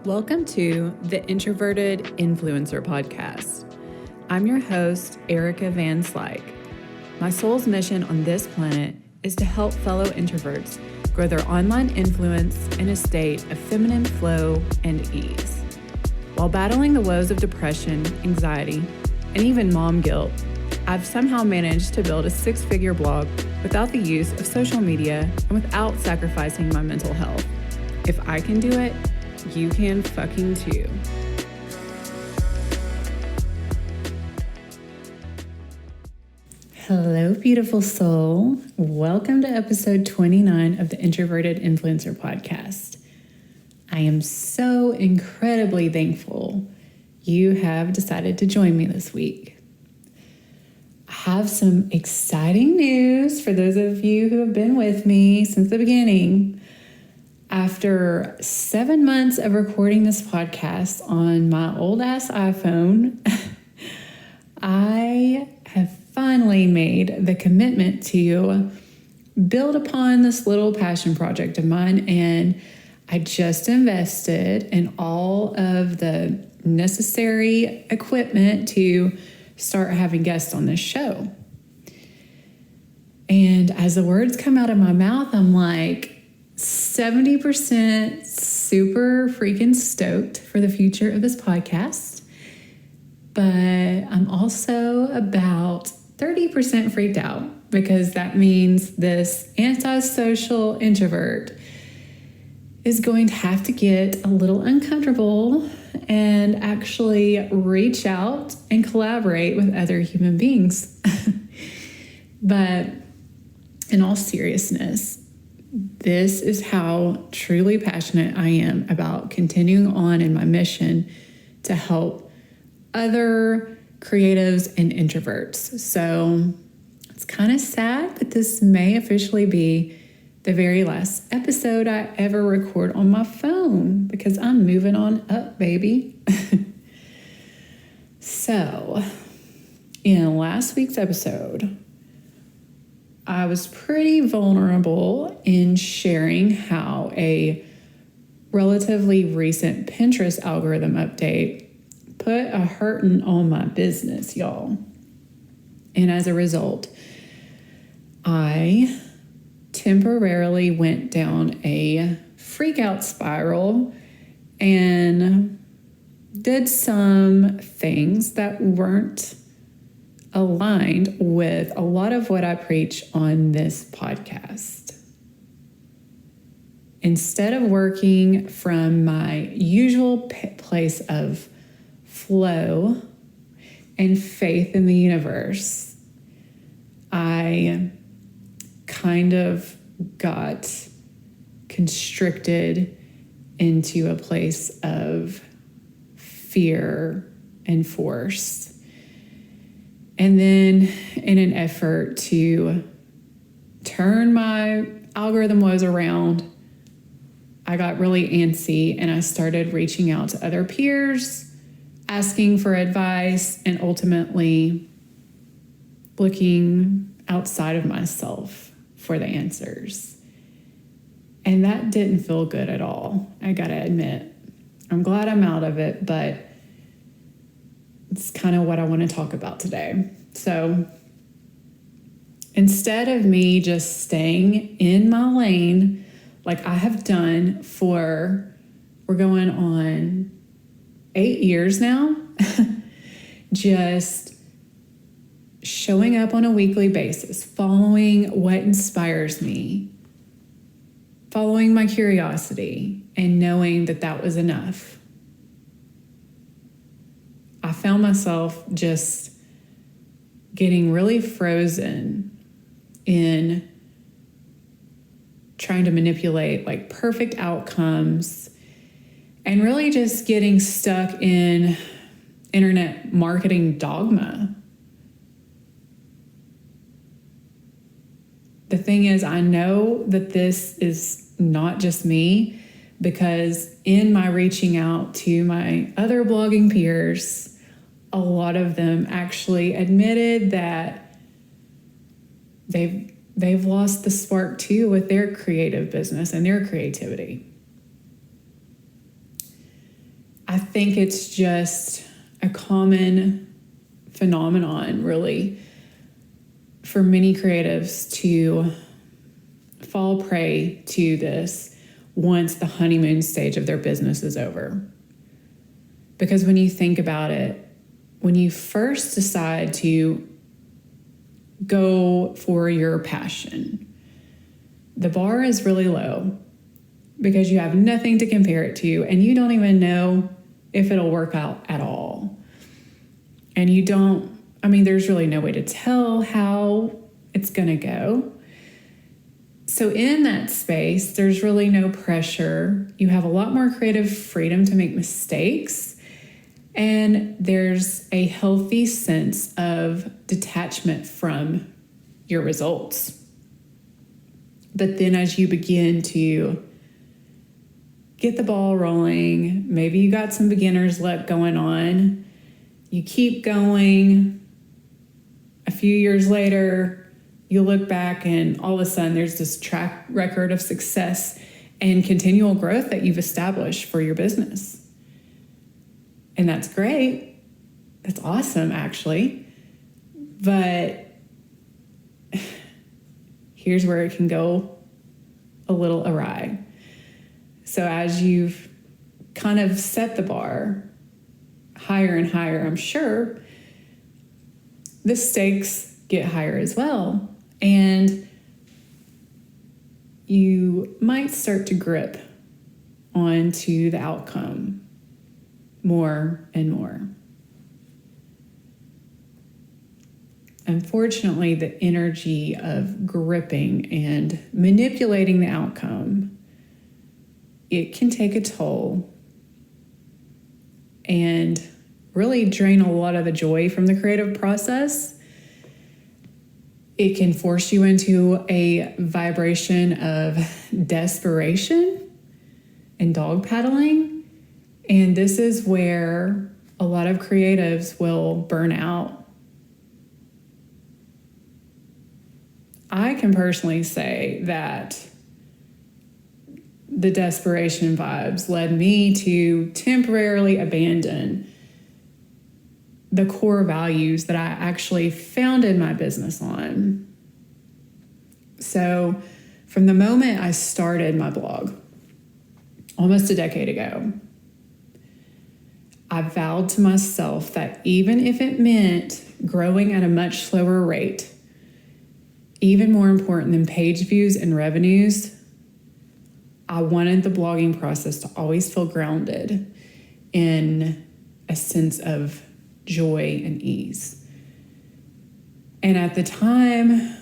Welcome to the Introverted Influencer Podcast. I'm your host, Erica Van Slyke. My soul's mission on this planet is to help fellow introverts grow their online influence in a state of feminine flow and ease. While battling the woes of depression, anxiety, and even mom guilt, I've somehow managed to build a six-figure blog without the use of social media and without sacrificing my mental health. If I can do it, you can fucking too. Hello, beautiful soul. Welcome to episode 29 of the Introverted Influencer Podcast. I am so incredibly thankful you have decided to join me this week. I have some exciting news for those of you who have been with me since the beginning. After 7 months of recording this podcast on my old ass iPhone, I have finally made the commitment to build upon this little passion project of mine, and I just invested in all of the necessary equipment to start having guests on this show. And as the words come out of my mouth, I'm like, 70% super freaking stoked for the future of this podcast, but I'm also about 30% freaked out because that means this antisocial introvert is going to have to get a little uncomfortable and actually reach out and collaborate with other human beings. But in all seriousness, this is how truly passionate I am about continuing on in my mission to help other creatives and introverts. So it's kind of sad, but this may officially be the very last episode I ever record on my phone because I'm moving on up, baby. So in last week's episode, I was pretty vulnerable in sharing how a relatively recent Pinterest algorithm update put a hurtin' on my business, y'all. And as a result, I temporarily went down a freak out spiral and did some things that weren't aligned with a lot of what I preach on this podcast. Instead of working from my usual place of flow and faith in the universe, I kind of got constricted into a place of fear and force. And then in an effort to turn my algorithm woes around, I got really antsy and I started reaching out to other peers, asking for advice, and ultimately looking outside of myself for the answers. And that didn't feel good at all, I gotta admit. I'm glad I'm out of it, but it's kind of what I want to talk about today. So instead of me just staying in my lane, like I have done we're going on 8 years now, just showing up on a weekly basis, following what inspires me, following my curiosity, and knowing that that was enough. I found myself just getting really frozen in trying to manipulate like perfect outcomes and really just getting stuck in internet marketing dogma. The thing is, I know that this is not just me because in my reaching out to my other blogging peers, a lot of them actually admitted that they've lost the spark too with their creative business and their creativity. I think it's just a common phenomenon, really, for many creatives to fall prey to this once the honeymoon stage of their business is over. Because when you think about it, when you first decide to go for your passion, the bar is really low because you have nothing to compare it to, and you don't even know if it'll work out at all. And there's really no way to tell how it's going to go. So in that space, there's really no pressure. You have a lot more creative freedom to make mistakes. And there's a healthy sense of detachment from your results. But then as you begin to get the ball rolling, maybe you got some beginner's luck going on, you keep going. A few years later, you look back and all of a sudden there's this track record of success and continual growth that you've established for your business. And that's great. That's awesome, actually. But here's where it can go a little awry. So as you've kind of set the bar higher and higher, I'm sure the stakes get higher as well. And you might start to grip onto the outcome more and more. Unfortunately, the energy of gripping and manipulating the outcome, it can take a toll and really drain a lot of the joy from the creative process. It can force you into a vibration of desperation and dog paddling. And this is where a lot of creatives will burn out. I can personally say that the desperation vibes led me to temporarily abandon the core values that I actually founded my business on. So from the moment I started my blog, almost a decade ago, I vowed to myself that even if it meant growing at a much slower rate, even more important than page views and revenues, I wanted the blogging process to always feel grounded in a sense of joy and ease. And at the time,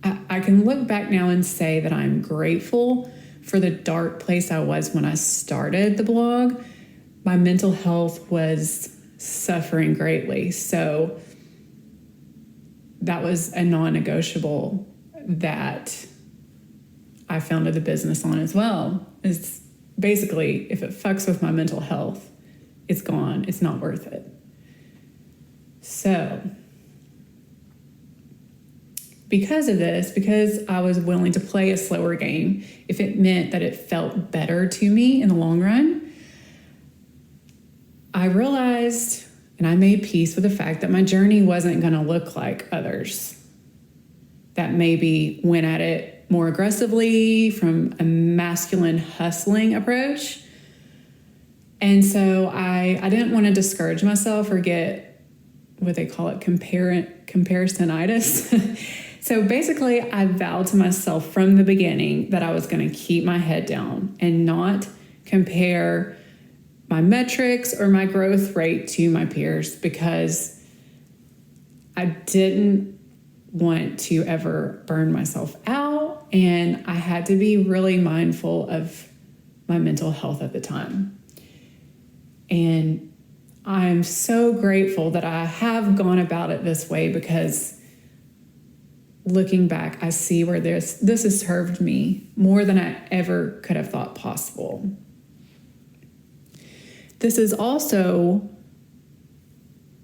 I can look back now and say that I'm grateful for the dark place I was when I started the blog. My mental health was suffering greatly. So that was a non-negotiable that I founded the business on as well. It's basically, if it fucks with my mental health, it's gone. It's not worth it. So because of this, because I was willing to play a slower game, if it meant that it felt better to me in the long run, I realized and I made peace with the fact that my journey wasn't going to look like others that maybe went at it more aggressively from a masculine hustling approach. And so I didn't want to discourage myself or get what they call it, comparisonitis. So basically, I vowed to myself from the beginning that I was going to keep my head down and not compare my metrics or my growth rate to my peers, because I didn't want to ever burn myself out, and I had to be really mindful of my mental health at the time. And I'm so grateful that I have gone about it this way, because looking back, I see where this has served me more than I ever could have thought possible. This is also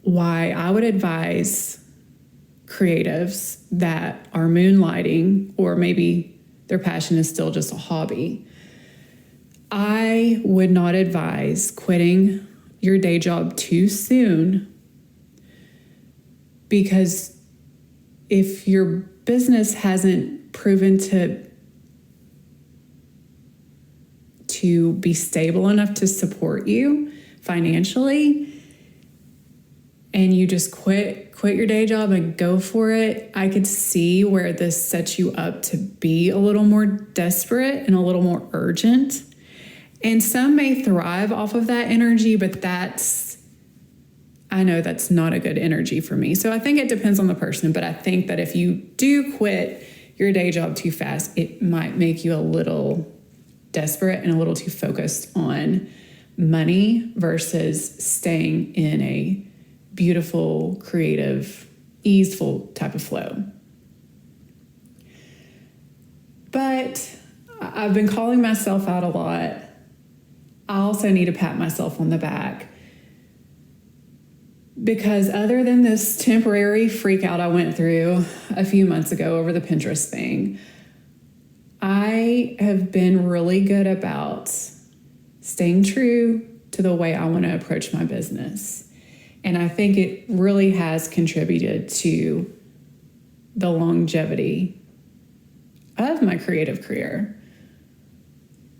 why I would advise creatives that are moonlighting, or maybe their passion is still just a hobby. I would not advise quitting your day job too soon, because if your business hasn't proven to be stable enough to support you financially, and you just quit your day job and go for it, I could see where this sets you up to be a little more desperate and a little more urgent. And some may thrive off of that energy, but I know that's not a good energy for me. So I think it depends on the person, but I think that if you do quit your day job too fast, it might make you a little desperate and a little too focused on money versus staying in a beautiful, creative, easeful type of flow. But I've been calling myself out a lot. I also need to pat myself on the back, because other than this temporary freak out I went through a few months ago over the Pinterest thing, I have been really good about staying true to the way I want to approach my business. And I think it really has contributed to the longevity of my creative career.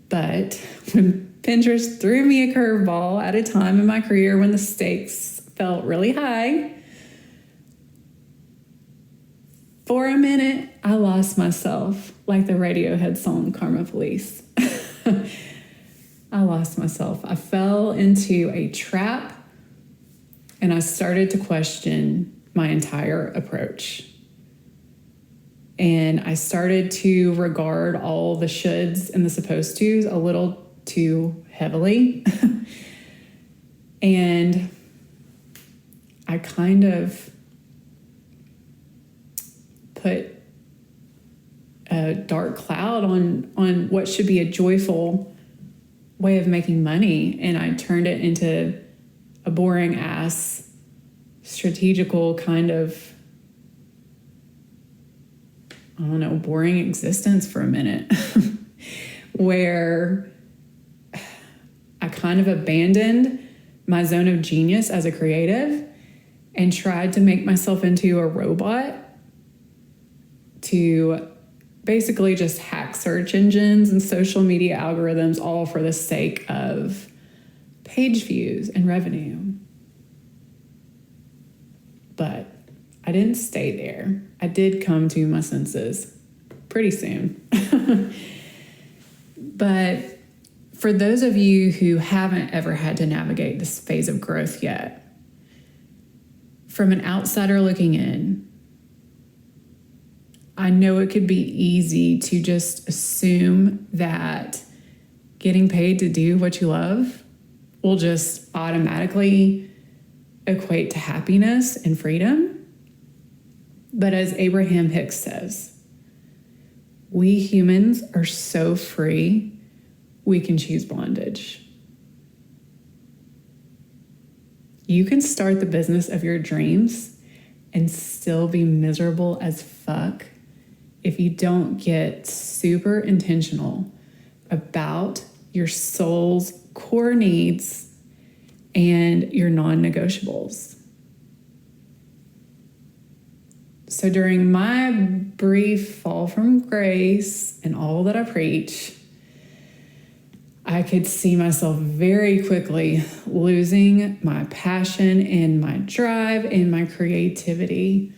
But when Pinterest threw me a curveball at a time in my career when the stakes felt really high, for a minute, I lost myself, like the Radiohead song, Karma Police. I lost myself. I fell into a trap, and I started to question my entire approach. And I started to regard all the shoulds and the supposed tos a little too heavily. And I kind of put a dark cloud on what should be a joyful way of making money, and I turned it into a boring ass strategical kind of, I don't know, boring existence for a minute where I kind of abandoned my zone of genius as a creative and tried to make myself into a robot to basically just hack search engines and social media algorithms, all for the sake of page views and revenue. But I didn't stay there. I did come to my senses pretty soon. But for those of you who haven't ever had to navigate this phase of growth yet, from an outsider looking in, I know it could be easy to just assume that getting paid to do what you love will just automatically equate to happiness and freedom. But as Abraham Hicks says, we humans are so free, we can choose bondage. You can start the business of your dreams and still be miserable as fuck if you don't get super intentional about your soul's core needs and your non-negotiables. So during my brief fall from grace and all that I preach, I could see myself very quickly losing my passion and my drive and my creativity.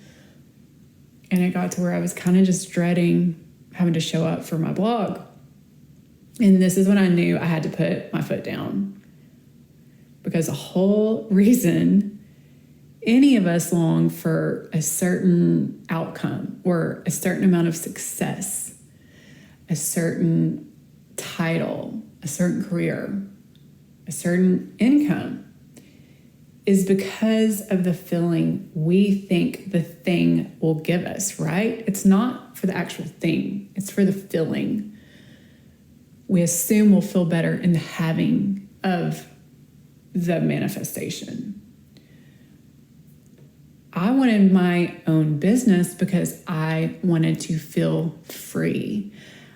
And it got to where I was kind of just dreading having to show up for my blog. And this is when I knew I had to put my foot down. Because the whole reason any of us long for a certain outcome or a certain amount of success, a certain title, a certain career, a certain income, is because of the feeling we think the thing will give us, right? It's not for the actual thing, it's for the feeling. We assume we'll feel better in the having of the manifestation. I wanted my own business because I wanted to feel free.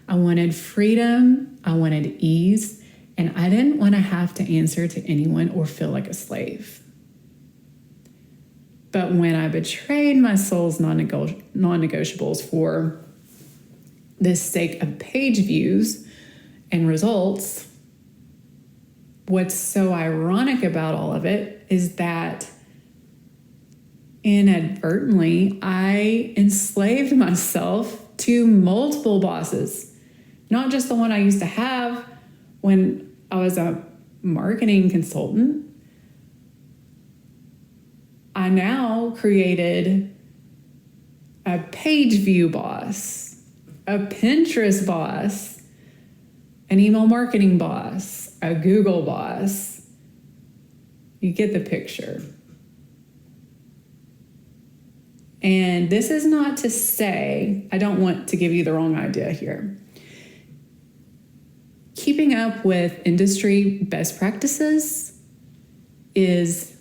I wanted freedom, I wanted ease, And I didn't want to have to answer to anyone or feel like a slave. But when I betrayed my soul's non-negotiables for the sake of page views and results, what's so ironic about all of it is that inadvertently, I enslaved myself to multiple bosses, not just the one I used to have when I was a marketing consultant. I now created a page view boss, a Pinterest boss, an email marketing boss, a Google boss. You get the picture. And this is not to say, I don't want to give you the wrong idea here. Keeping up with industry best practices is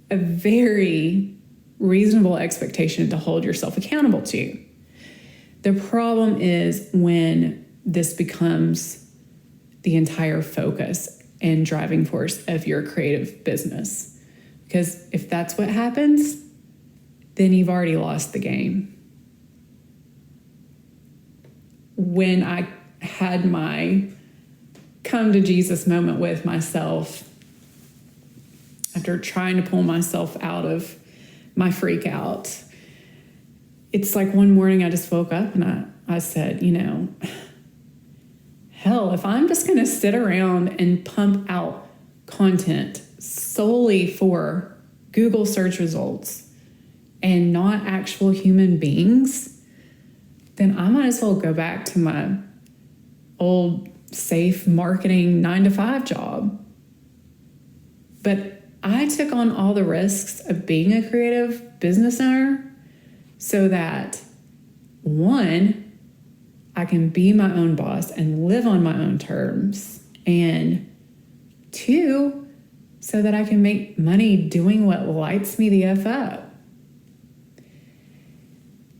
a very reasonable expectation to hold yourself accountable to. The problem is when this becomes the entire focus and driving force of your creative business. Because if that's what happens, then you've already lost the game. When I had my come to Jesus moment with myself, after trying to pull myself out of my freak out, it's like one morning I just woke up and I said, hell, if I'm just going to sit around and pump out content solely for Google search results and not actual human beings, then I might as well go back to my old safe marketing 9-to-5 job. But I took on all the risks of being a creative business owner so that, one, I can be my own boss and live on my own terms, and two, so that I can make money doing what lights me the F up.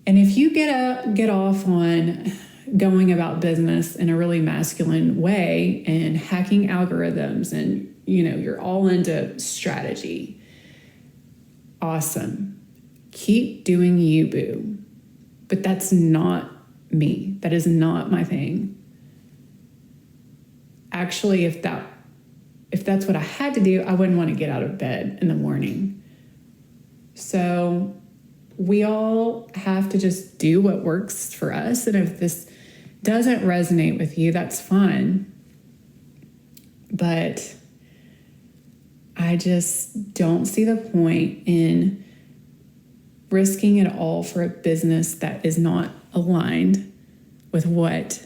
And if you get off on going about business in a really masculine way and hacking algorithms and, you're all into strategy, awesome. Keep doing you, boo. But that's not me. That is not my thing. Actually, if that's what I had to do, I wouldn't want to get out of bed in the morning. So we all have to just do what works for us. And if this doesn't resonate with you, that's fine. But I just don't see the point in risking it all for a business that is not aligned with what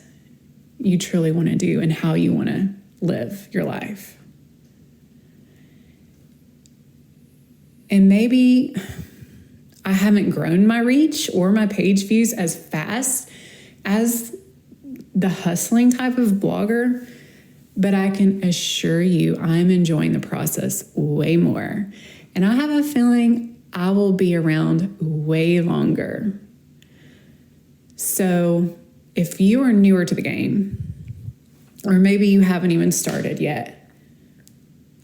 you truly want to do and how you want to live your life. And maybe I haven't grown my reach or my page views as fast as the hustling type of blogger, but I can assure you I'm enjoying the process way more. And I have a feeling I will be around way longer. So if you are newer to the game, or maybe you haven't even started yet,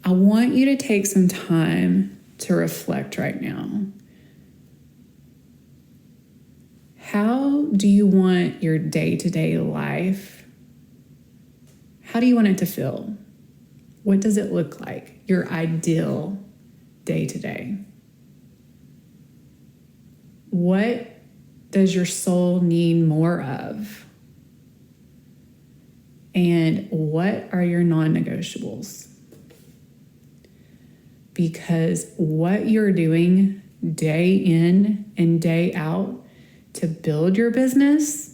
I want you to take some time to reflect right now. How do you want your day-to-day life? How do you want it to feel? What does it look like? Your ideal day-to-day. What does your soul need more of? And what are your non-negotiables? Because what you're doing day in and day out to build your business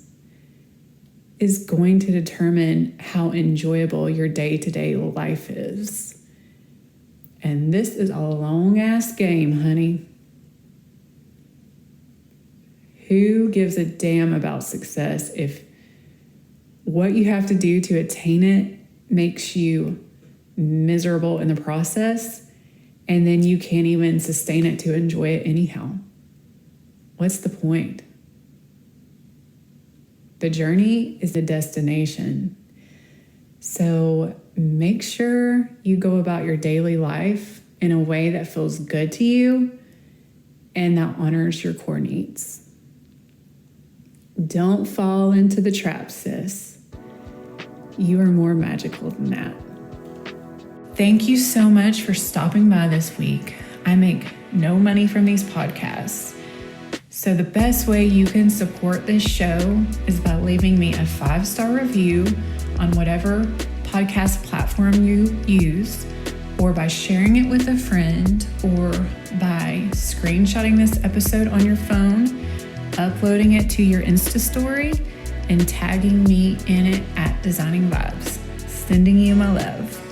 is going to determine how enjoyable your day-to-day life is. And this is a long-ass game, honey. Who gives a damn about success if what you have to do to attain it makes you miserable in the process, and then you can't even sustain it to enjoy it anyhow? What's the point? The journey is the destination. So make sure you go about your daily life in a way that feels good to you and that honors your core needs. Don't fall into the trap, sis. You are more magical than that. Thank you so much for stopping by this week. I make no money from these podcasts. So the best way you can support this show is by leaving me a 5-star review on whatever podcast platform you use, or by sharing it with a friend, or by screenshotting this episode on your phone, uploading it to your Insta story, and tagging me in it at Designing Vibes. Sending you my love.